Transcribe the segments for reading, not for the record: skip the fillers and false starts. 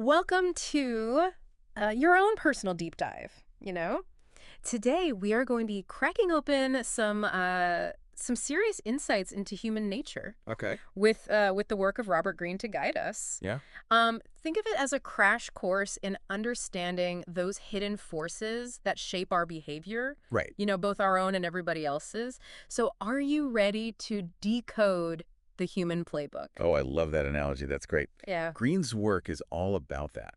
Welcome to your own personal deep dive, Today we are going to be cracking open some serious insights into human nature Okay. with the work of Robert Greene to guide us. Yeah. Think of it as a crash course in understanding those hidden forces that shape our behavior, Right. both our own and everybody else's. So are you ready to decode the human playbook? Oh, I love that analogy. That's great. Yeah. Green's work is all about that.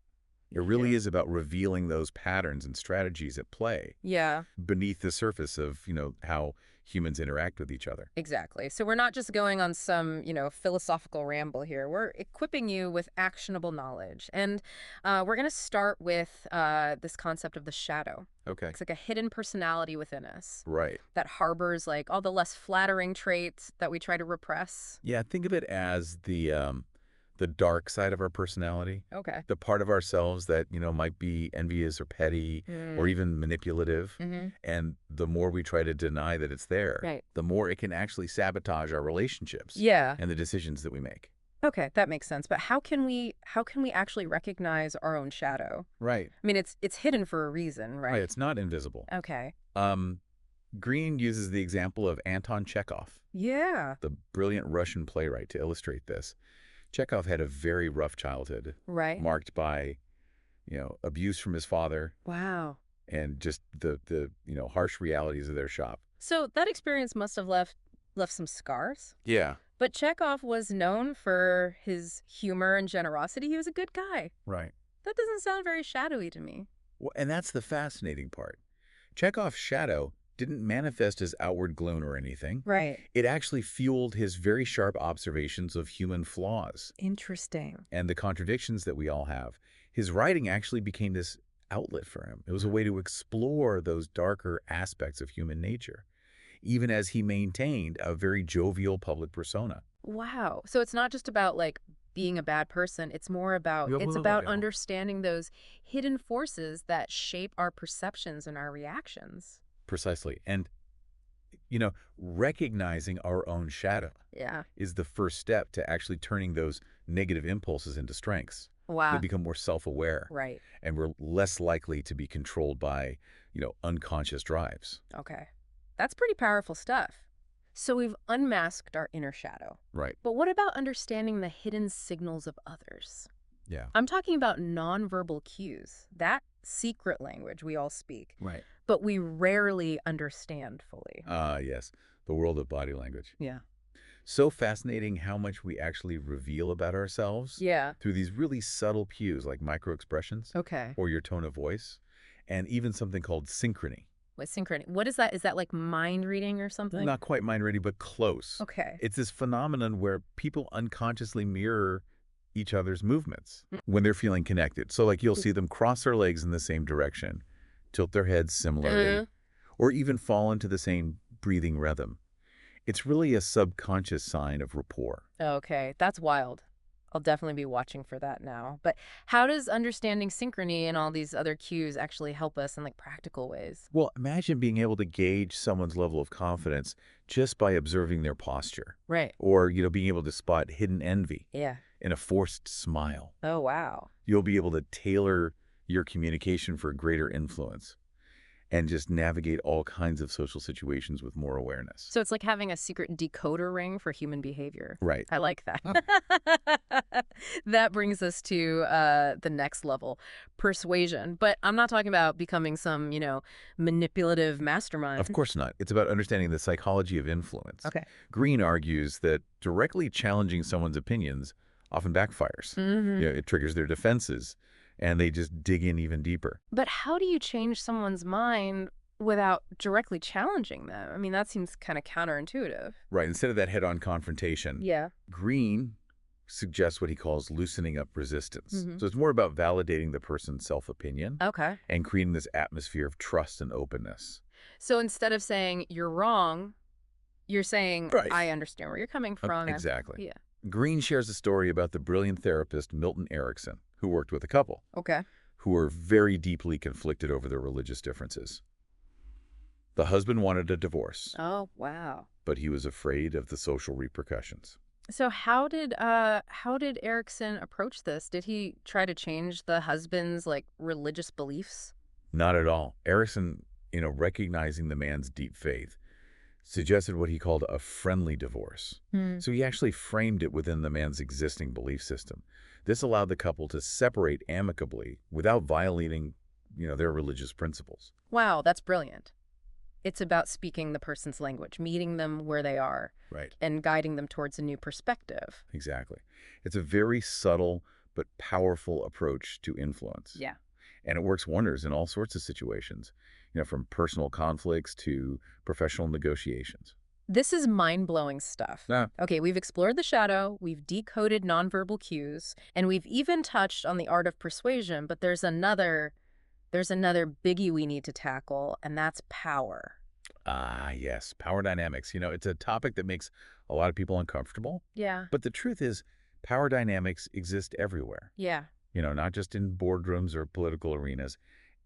It really is about revealing those patterns and strategies at play Yeah. beneath the surface of, how humans interact with each other. Exactly. So we're not just going on some, philosophical ramble here. We're equipping you with actionable knowledge. And we're going to start with this concept of the shadow. Okay. It's like a hidden personality within us Right. that harbors like all the less flattering traits that we try to repress. Yeah, think of it as the dark side of our personality, Okay. the part of ourselves that, might be envious or petty or even manipulative. Mm-hmm. And the more we try to deny that it's there, Right. the more it can actually sabotage our relationships Yeah. and the decisions that we make. Okay, that makes sense. But how can we actually recognize our own shadow? Right. I mean, it's hidden for a reason, Right. right? It's not invisible. Okay. Um, Green uses the example of Anton Chekhov, Yeah. the brilliant Russian playwright, to illustrate this. Chekhov had a very rough childhood, Right. marked by, abuse from his father Wow. and just the harsh realities of their shop. So that experience must have left some scars. Yeah. But Chekhov was known for his humor and generosity. He was a good guy. Right. That doesn't sound very shadowy to me. Well, and that's the fascinating part. Chekhov's shadow didn't manifest as outward gloom or anything. Right. It actually fueled his very sharp observations of human flaws Interesting. and the contradictions that we all have. His writing actually became this outlet for him. It was a way to explore those darker aspects of human nature, even as he maintained a very jovial public persona. Wow. So it's not just about like being a bad person. It's more about Yeah, it's well, about yeah. understanding those hidden forces that shape our perceptions and our reactions. Precisely. And, recognizing our own shadow Yeah. is the first step to actually turning those negative impulses into strengths. We Wow. become more self-aware, Right. and we're less likely to be controlled by, unconscious drives. Okay. That's pretty powerful stuff. So we've unmasked our inner shadow. Right. But what about understanding the hidden signals of others? Yeah. I'm talking about nonverbal cues, that secret language we all speak, Right. but we rarely understand fully. Yes. The world of body language. Yeah. So fascinating how much we actually reveal about ourselves Yeah. through these really subtle cues like microexpressions Okay. or your tone of voice, and even something called synchrony. With synchrony. What is that? Is that like mind reading or something? Not quite mind ready, but close. Okay. It's this phenomenon where people unconsciously mirror each other's movements when they're feeling connected. So like you'll see them cross their legs in the same direction, tilt their heads similarly, or even fall into the same breathing rhythm. It's really a subconscious sign of rapport. Okay. That's wild. I'll definitely be watching for that now. But how does understanding synchrony and all these other cues actually help us in like practical ways? Well, imagine being able to gauge someone's level of confidence just by observing their posture, Right. or, being able to spot hidden envy Yeah. in a forced smile. Oh, wow. You'll be able to tailor your communication for greater influence and just navigate all kinds of social situations with more awareness. So it's like having a secret decoder ring for human behavior. Right. I like that. That brings us to the next level, persuasion. But I'm not talking about becoming some, manipulative mastermind. Of course not. It's about understanding the psychology of influence. Okay. Green argues that directly challenging someone's opinions often backfires. It triggers their defenses, and they just dig in even deeper. But how do you change someone's mind without directly challenging them? I mean, that seems kind of counterintuitive. Right. Instead of that head-on confrontation, Yeah. Green suggests what he calls loosening up resistance. Mhm. So it's more about validating the person's self-opinion Okay. and creating this atmosphere of trust and openness. So instead of saying you're wrong, you're saying, Right. I understand where you're coming from. Exactly. Yeah. Green shares a story about the brilliant therapist Milton Erickson, who worked with a couple Okay. who were very deeply conflicted over their religious differences. The husband wanted a divorce, Oh, wow. but he was afraid of the social repercussions. So how did Erickson approach this? Did he try to change the husband's like religious beliefs? Not at all. Erickson, recognizing the man's deep faith, suggested what he called a friendly divorce. Hmm. So he actually framed it within the man's existing belief system. This allowed the couple to separate amicably without violating, their religious principles. Wow, that's brilliant. It's about speaking the person's language, meeting them where they are, Right. and guiding them towards a new perspective. Exactly. It's a very subtle but powerful approach to influence. Yeah. And it works wonders in all sorts of situations, from personal conflicts to professional negotiations. This is mind-blowing stuff. Yeah. Okay, we've explored the shadow, we've decoded nonverbal cues, and we've even touched on the art of persuasion, but there's another biggie we need to tackle, and that's power. Ah, yes, power dynamics. It's a topic that makes a lot of people uncomfortable. Yeah. But the truth is, power dynamics exist everywhere, Yeah. not just in boardrooms or political arenas.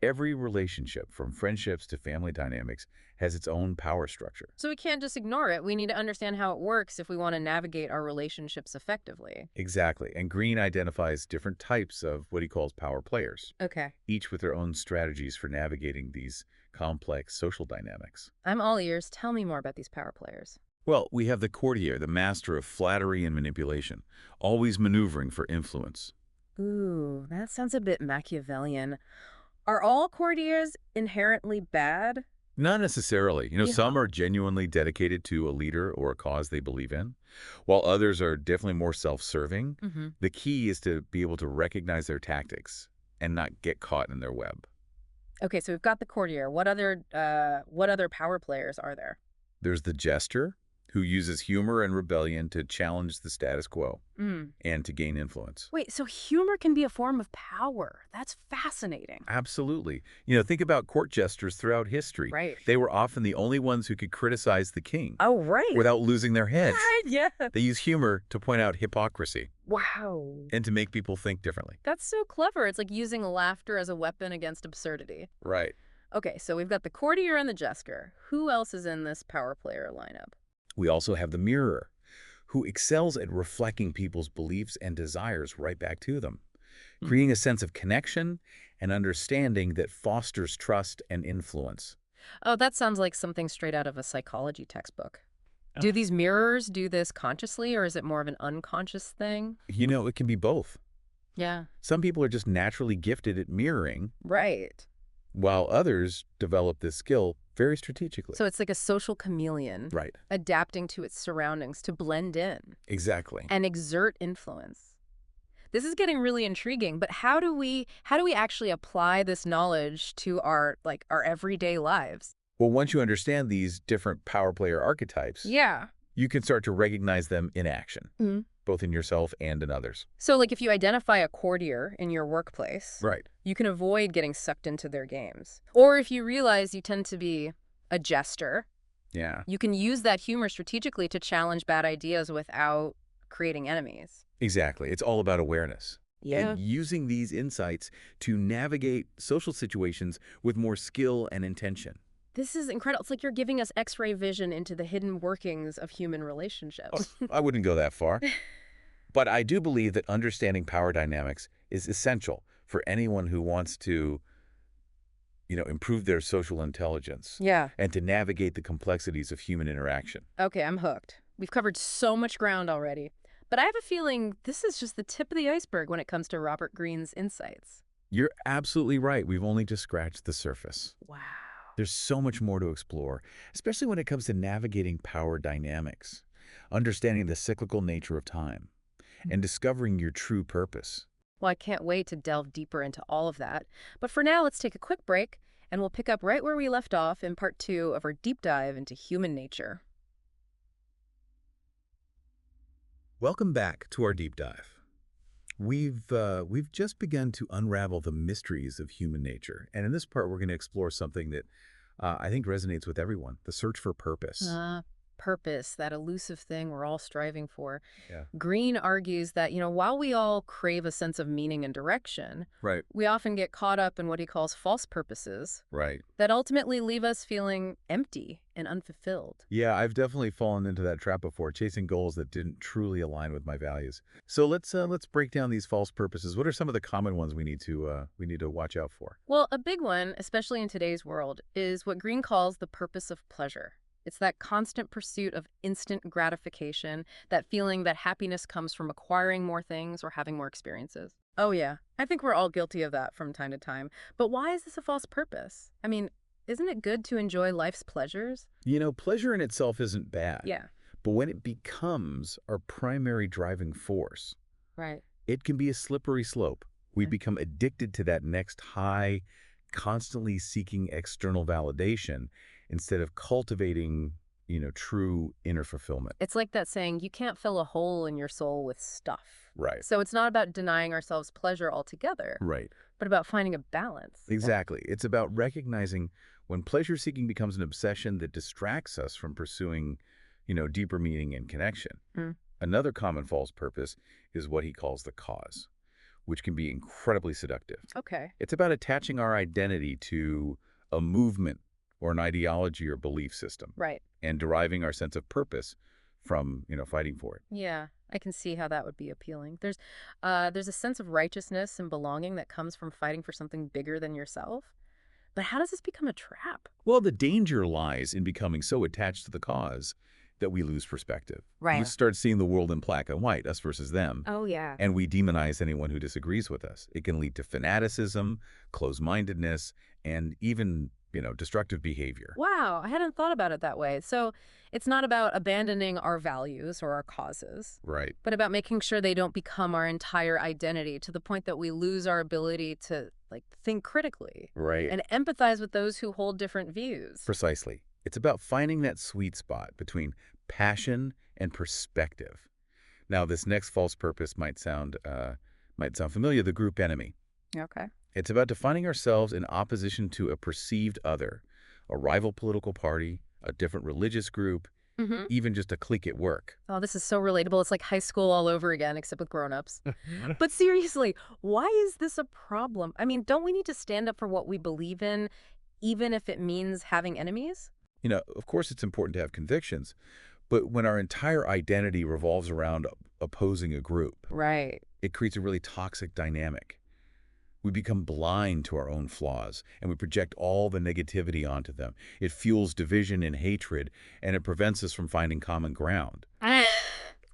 Every relationship, from friendships to family dynamics, has its own power structure. So we can't just ignore it. We need to understand how it works if we want to navigate our relationships effectively. Exactly. And Greene identifies different types of what he calls power players, Okay. each with their own strategies for navigating these complex social dynamics. I'm all ears. Tell me more about these power players. Well, we have the courtier, the master of flattery and manipulation, always maneuvering for influence. Ooh, that sounds a bit Machiavellian. Are all courtiers inherently bad? Not necessarily. Yeah. Some are genuinely dedicated to a leader or a cause they believe in, while others are definitely more self-serving. Mm-hmm. The key is to be able to recognize their tactics and not get caught in their web. Okay, so we've got the courtier. What other power players are there? There's the jester, who uses humor and rebellion to challenge the status quo Mm. and to gain influence. Wait, so humor can be a form of power. That's fascinating. Absolutely. Think about court jesters throughout history. Right. They were often the only ones who could criticize the king Oh, right. without losing their heads. Yeah. They use humor to point out hypocrisy Wow. and to make people think differently. That's so clever. It's like using laughter as a weapon against absurdity. Right. Okay, so we've got the courtier and the jester. Who else is in this power player lineup? We also have the mirror, who excels at reflecting people's beliefs and desires right back to them, creating a sense of connection and understanding that fosters trust and influence. Oh, that sounds like something straight out of a psychology textbook. Do these mirrors do this consciously, or is it more of an unconscious thing? It can be both. Yeah. Some people are just naturally gifted at mirroring, Right. while others develop this skill very strategically. So it's like a social chameleon, Right. adapting to its surroundings to blend in Exactly. and exert influence. This is getting really intriguing, but how do we actually apply this knowledge to our everyday lives? Well, once you understand these different power player archetypes, Yeah. you can start to recognize them in action, Mhm. both in yourself and in others. So like if you identify a courtier in your workplace, Right. you can avoid getting sucked into their games. Or if you realize you tend to be a jester, Yeah. you can use that humor strategically to challenge bad ideas without creating enemies. Exactly. It's all about awareness. Yeah. And using these insights to navigate social situations with more skill and intention. This is incredible. It's like you're giving us X-ray vision into the hidden workings of human relationships. I wouldn't go that far. But I do believe that understanding power dynamics is essential for anyone who wants to, improve their social intelligence Yeah. and to navigate the complexities of human interaction. Okay, I'm hooked. We've covered so much ground already. But I have a feeling this is just the tip of the iceberg when it comes to Robert Greene's insights. You're absolutely right. We've only just scratched the surface. Wow. There's so much more to explore, especially when it comes to navigating power dynamics, understanding the cyclical nature of time, and discovering your true purpose. Well, I can't wait to delve deeper into all of that. But for now, let's take a quick break, and we'll pick up right where we left off in part 2 of our deep dive into human nature. Welcome back to our deep dive. We've just begun to unravel the mysteries of human nature, and in this part, we're going to explore something that I think resonates with everyone: the search for purpose. purpose, that elusive thing we're all striving for. Yeah. Greene argues that, while we all crave a sense of meaning and direction, Right. we often get caught up in what he calls false purposes Right. that ultimately leave us feeling empty and unfulfilled. Yeah, I've definitely fallen into that trap before, chasing goals that didn't truly align with my values. So let's break down these false purposes. What are some of the common ones we need to watch out for? Well, a big one, especially in today's world, is what Greene calls the purpose of pleasure. It's that constant pursuit of instant gratification, that feeling that happiness comes from acquiring more things or having more experiences. Oh, yeah. I think we're all guilty of that from time to time. But why is this a false purpose? I mean, isn't it good to enjoy life's pleasures? Pleasure in itself isn't bad. Yeah, But when it becomes our primary driving force, right. it can be a slippery slope. We become addicted to that next high, constantly seeking external validation instead of cultivating, true inner fulfillment. It's like that saying, you can't fill a hole in your soul with stuff. Right. So it's not about denying ourselves pleasure altogether, Right. but about finding a balance. Exactly. It's about recognizing when pleasure seeking becomes an obsession that distracts us from pursuing, deeper meaning and connection. Mm. Another common false purpose is what he calls the cause, which can be incredibly seductive. Okay. It's about attaching our identity to a movement or an ideology or belief system Right. and deriving our sense of purpose from, fighting for it. Yeah, I can see how that would be appealing. There's a sense of righteousness and belonging that comes from fighting for something bigger than yourself. But how does this become a trap? Well, the danger lies in becoming so attached to the cause that we lose perspective. We start seeing the world in black and white, us versus them, Oh, yeah. and we demonize anyone who disagrees with us. It can lead to fanaticism, closed-mindedness, and even, destructive behavior. Wow, I hadn't thought about it that way. So it's not about abandoning our values or our causes, Right. but about making sure they don't become our entire identity to the point that we lose our ability to, think critically Right. and empathize with those who hold different views. Precisely. It's about finding that sweet spot between passion and perspective. Now, this next false purpose might sound familiar, the group enemy. Okay. It's about defining ourselves in opposition to a perceived other, a rival political party, a different religious group, Mm-hmm. even just a clique at work. Oh, this is so relatable. It's like high school all over again, except with grown-ups. But seriously, why is this a problem? I mean, don't we need to stand up for what we believe in, even if it means having enemies? Of course it's important to have convictions, but when our entire identity revolves around opposing a group, Right. it creates a really toxic dynamic. We become blind to our own flaws, and we project all the negativity onto them. It fuels division and hatred, and it prevents us from finding common ground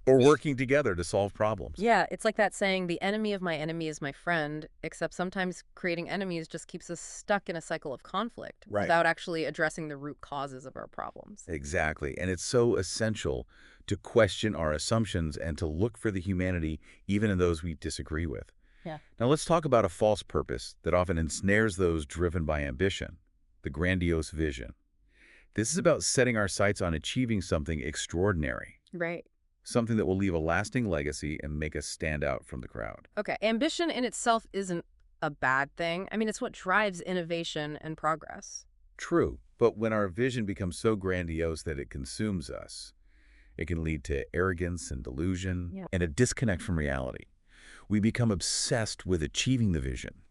or working together to solve problems. Yeah, it's like that saying, the enemy of my enemy is my friend, except sometimes creating enemies just keeps us stuck in a cycle of conflict Right. without actually addressing the root causes of our problems. Exactly. And it's so essential to question our assumptions and to look for the humanity even in those we disagree with. Yeah. Now let's talk about a false purpose that often ensnares those driven by ambition, the grandiose vision. This is about setting our sights on achieving something extraordinary, Right. something that will leave a lasting legacy and make us stand out from the crowd. Okay, ambition in itself isn't a bad thing. I mean, it's what drives innovation and progress. True, but when our vision becomes so grandiose that it consumes us, it can lead to arrogance and delusion Yeah. and a disconnect from reality. We become obsessed with achieving the vision,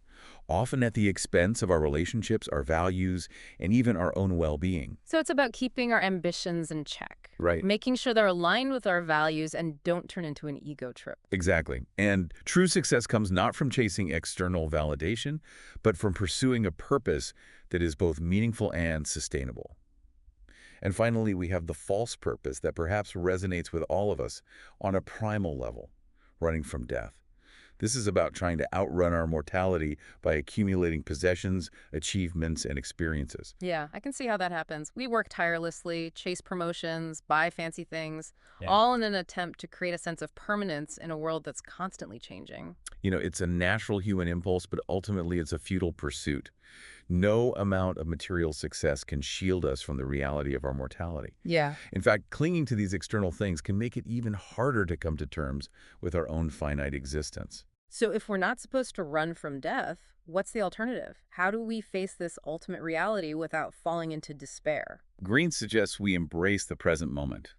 often at the expense of our relationships, our values, and even our own well-being. So it's about keeping our ambitions in check. Right. Making sure they're aligned with our values and don't turn into an ego trip. Exactly. And true success comes not from chasing external validation, but from pursuing a purpose that is both meaningful and sustainable. And finally, we have the false purpose that perhaps resonates with all of us on a primal level, running from death. This is about trying to outrun our mortality by accumulating possessions, achievements, and experiences. Yeah, I can see how that happens. We work tirelessly, chase promotions, buy fancy things, Yeah. all in an attempt to create a sense of permanence in a world that's constantly changing. It's a natural human impulse, but ultimately it's a futile pursuit. No amount of material success can shield us from the reality of our mortality. Yeah. In fact, clinging to these external things can make it even harder to come to terms with our own finite existence. So if we're not supposed to run from death, what's the alternative? How do we face this ultimate reality without falling into despair? Greene suggests we embrace the present moment.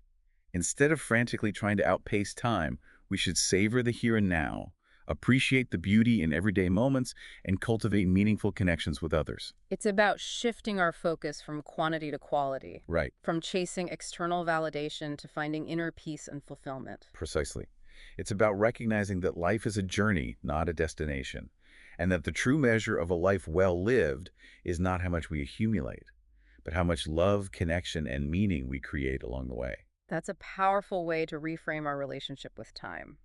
Instead of frantically trying to outpace time, we should savor the here and now, appreciate the beauty in everyday moments, and cultivate meaningful connections with others. It's about shifting our focus from quantity to quality, Right, from chasing external validation to finding inner peace and fulfillment. precisely. It's about recognizing that life is a journey, not a destination, and that the true measure of a life well lived is not how much we accumulate, but how much love, connection, and meaning we create along the way. That's a powerful way to reframe our relationship with time.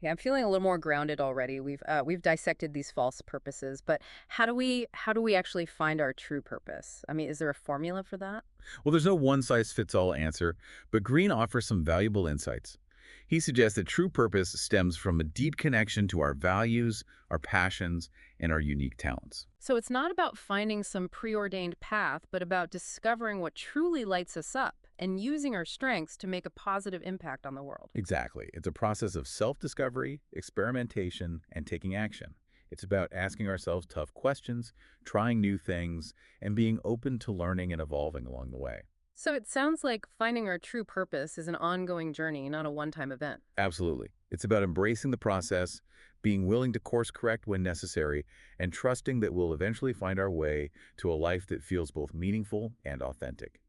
Yeah, I'm feeling a little more grounded already. We've dissected these false purposes, but how do we actually find our true purpose? I mean, is there a formula for that? Well, there's no one-size-fits-all answer, but Greene offers some valuable insights. He suggests that true purpose stems from a deep connection to our values, our passions, and our unique talents. So it's not about finding some preordained path, but about discovering what truly lights us up and using our strengths to make a positive impact on the world. Exactly. It's a process of self-discovery, experimentation, and taking action. It's about asking ourselves tough questions, trying new things, and being open to learning and evolving along the way. So it sounds like finding our true purpose is an ongoing journey, not a one-time event. Absolutely. It's about embracing the process, being willing to course correct when necessary, and trusting that we'll eventually find our way to a life that feels both meaningful and authentic.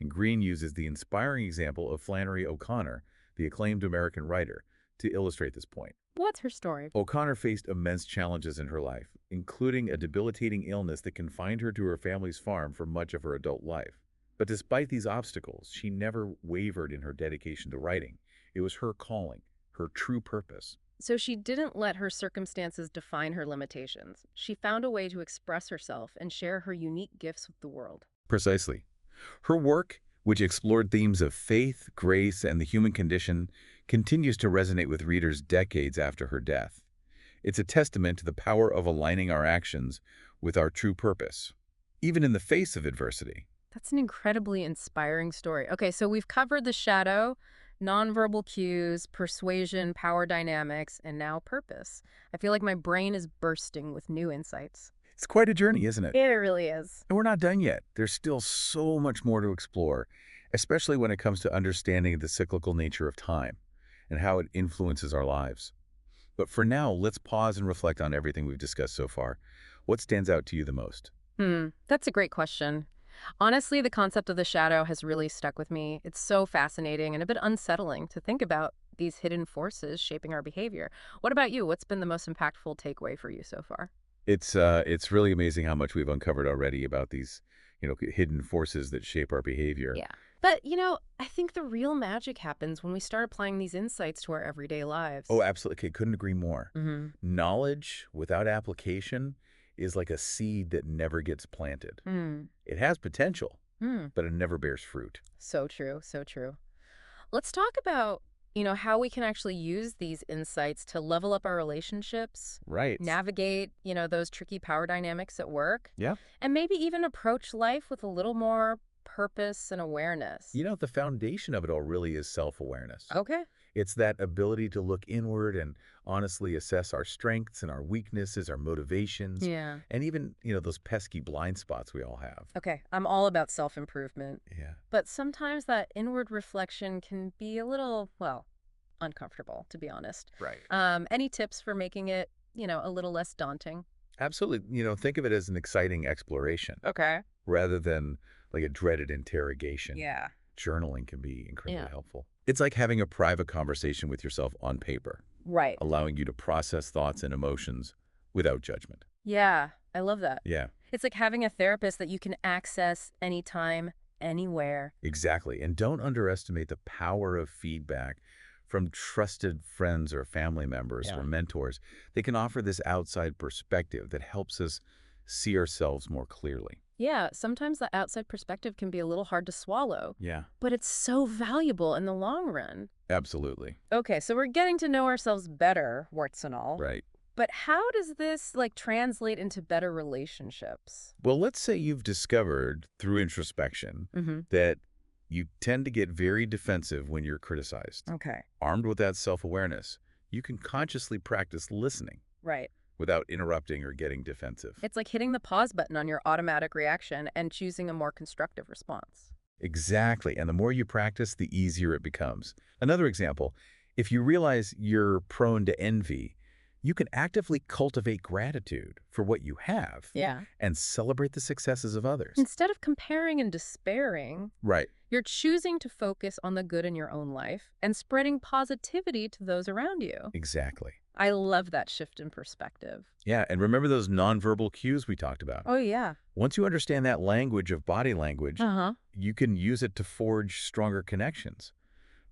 And Greene uses the inspiring example of Flannery O'Connor, the acclaimed American writer, to illustrate this point. What's her story? O'Connor faced immense challenges in her life, including a debilitating illness that confined her to her family's farm for much of her adult life. But despite these obstacles, she never wavered in her dedication to writing. It was her calling, her true purpose. So she didn't let her circumstances define her limitations. She found a way to express herself and share her unique gifts with the world. Precisely. Her work, which explored themes of faith, grace, and the human condition, continues to resonate with readers decades after her death. It's a testament to the power of aligning our actions with our true purpose, even in the face of adversity. That's an incredibly inspiring story. Okay, so we've covered the shadow, nonverbal cues, persuasion, power dynamics, and now purpose. I feel like my brain is bursting with new insights. It's quite a journey, isn't it? It really is. And we're not done yet. There's still so much more to explore, especially when it comes to understanding the cyclical nature of time and how it influences our lives. But for now, let's pause and reflect on everything we've discussed so far. What stands out to you the most? That's a great question. Honestly, the concept of the shadow has really stuck with me. It's so fascinating and a bit unsettling to think about these hidden forces shaping our behavior. What about you? What's been the most impactful takeaway for you so far? It's really amazing how much we've uncovered already about these, hidden forces that shape our behavior. Yeah. But, I think the real magic happens when we start applying these insights to our everyday lives. Oh, absolutely. Okay, couldn't agree more. Mm-hmm. Knowledge without application is like a seed that never gets planted. Mm. It has potential, Mm. but it never bears fruit. So true, so true. Let's talk about, how we can actually use these insights to level up our relationships, Right. navigate, those tricky power dynamics at work, Yeah. and maybe even approach life with a little more purpose and awareness. The foundation of it all really is self-awareness. Okay. It's that ability to look inward and honestly assess our strengths and our weaknesses, our motivations, Yeah. and even, those pesky blind spots we all have. Okay, I'm all about self-improvement, Yeah. but sometimes that inward reflection can be a little, well, uncomfortable, to be honest. Right. Any tips for making it, a little less daunting? Absolutely. Think of it as an exciting exploration Okay. rather than like a dreaded interrogation. Yeah. Journaling can be incredibly Yeah. helpful. It's like having a private conversation with yourself on paper, Right. allowing you to process thoughts and emotions without judgment. Yeah, I love that. Yeah, It's like having a therapist that you can access anytime, anywhere. exactly. And don't underestimate the power of feedback from trusted friends or family members Yeah. or mentors. They can offer this outside perspective that helps us see ourselves more clearly. Yeah, sometimes the outside perspective can be a little hard to swallow, Yeah, but it's so valuable in the long run. absolutely. Okay, so we're getting to know ourselves better, warts and all. Right. But how does this translate into better relationships? Well, let's say you've discovered through introspection Mm-hmm. that you tend to get very defensive when you're criticized. Okay. Armed with that self-awareness, you can consciously practice listening Right. without interrupting or getting defensive. It's like hitting the pause button on your automatic reaction and choosing a more constructive response. Exactly. And the more you practice, the easier it becomes. Another example, if you realize you're prone to envy, you can actively cultivate gratitude for what you have Yeah. and celebrate the successes of others. Instead of comparing and despairing, Right. you're choosing to focus on the good in your own life and spreading positivity to those around you. Exactly. I love that shift in perspective. Yeah, and remember those nonverbal cues we talked about? Oh, yeah. Once you understand that language of body language, Uh-huh. you can use it to forge stronger connections.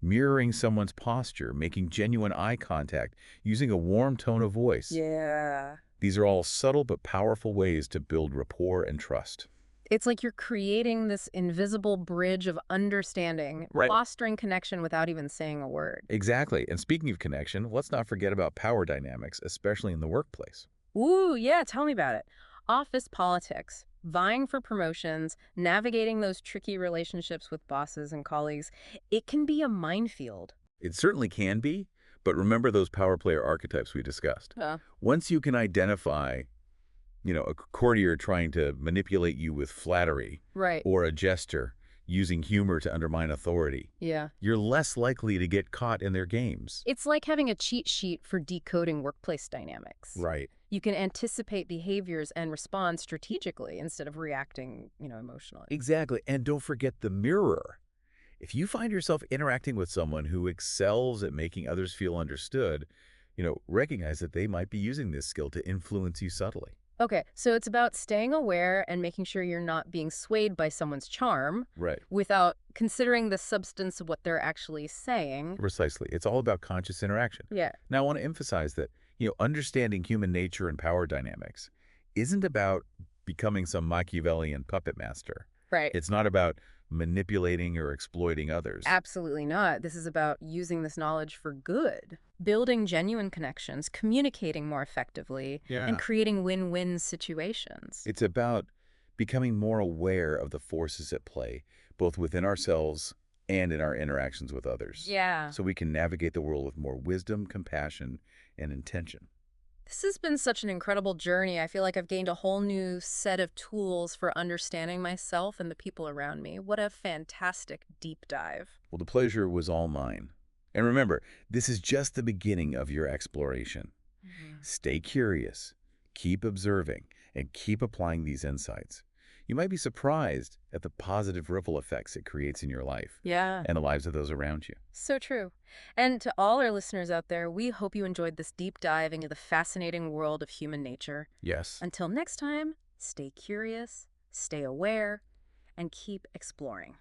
Mirroring someone's posture, making genuine eye contact, using a warm tone of voice. Yeah. These are all subtle but powerful ways to build rapport and trust. It's like you're creating this invisible bridge of understanding, Right. fostering connection without even saying a word. Exactly. And speaking of connection, let's not forget about power dynamics, especially in the workplace. Ooh, yeah, tell me about it. Office politics, vying for promotions, navigating those tricky relationships with bosses and colleagues, it can be a minefield. It certainly can be, but remember those power player archetypes we discussed. Once you can identify, a courtier trying to manipulate you with flattery, Right. or a jester using humor to undermine authority, Yeah. you're less likely to get caught in their games. It's like having a cheat sheet for decoding workplace dynamics. Right. You can anticipate behaviors and respond strategically instead of reacting, emotionally. Exactly. And don't forget the mirror. If you find yourself interacting with someone who excels at making others feel understood, recognize that they might be using this skill to influence you subtly. Okay, so it's about staying aware and making sure you're not being swayed by someone's charm Right. without considering the substance of what they're actually saying. Precisely. It's all about conscious interaction. Yeah. Now, I want to emphasize that, understanding human nature and power dynamics isn't about becoming some Machiavellian puppet master. Right. It's not about manipulating or exploiting others. Absolutely not. This is about using this knowledge for good, building genuine connections, communicating more effectively, and creating win-win situations. It's about becoming more aware of the forces at play, both within ourselves and in our interactions with others. Yeah. So we can navigate the world with more wisdom, compassion, and intention. This has been such an incredible journey. I feel like I've gained a whole new set of tools for understanding myself and the people around me. What a fantastic deep dive. Well, the pleasure was all mine. And remember, this is just the beginning of your exploration. Stay curious, keep observing, and keep applying these insights. You might be surprised at the positive ripple effects it creates in your life Yeah. and the lives of those around you. So true. And to all our listeners out there, we hope you enjoyed this deep dive into the fascinating world of human nature. Yes. Until next time, stay curious, stay aware, and keep exploring.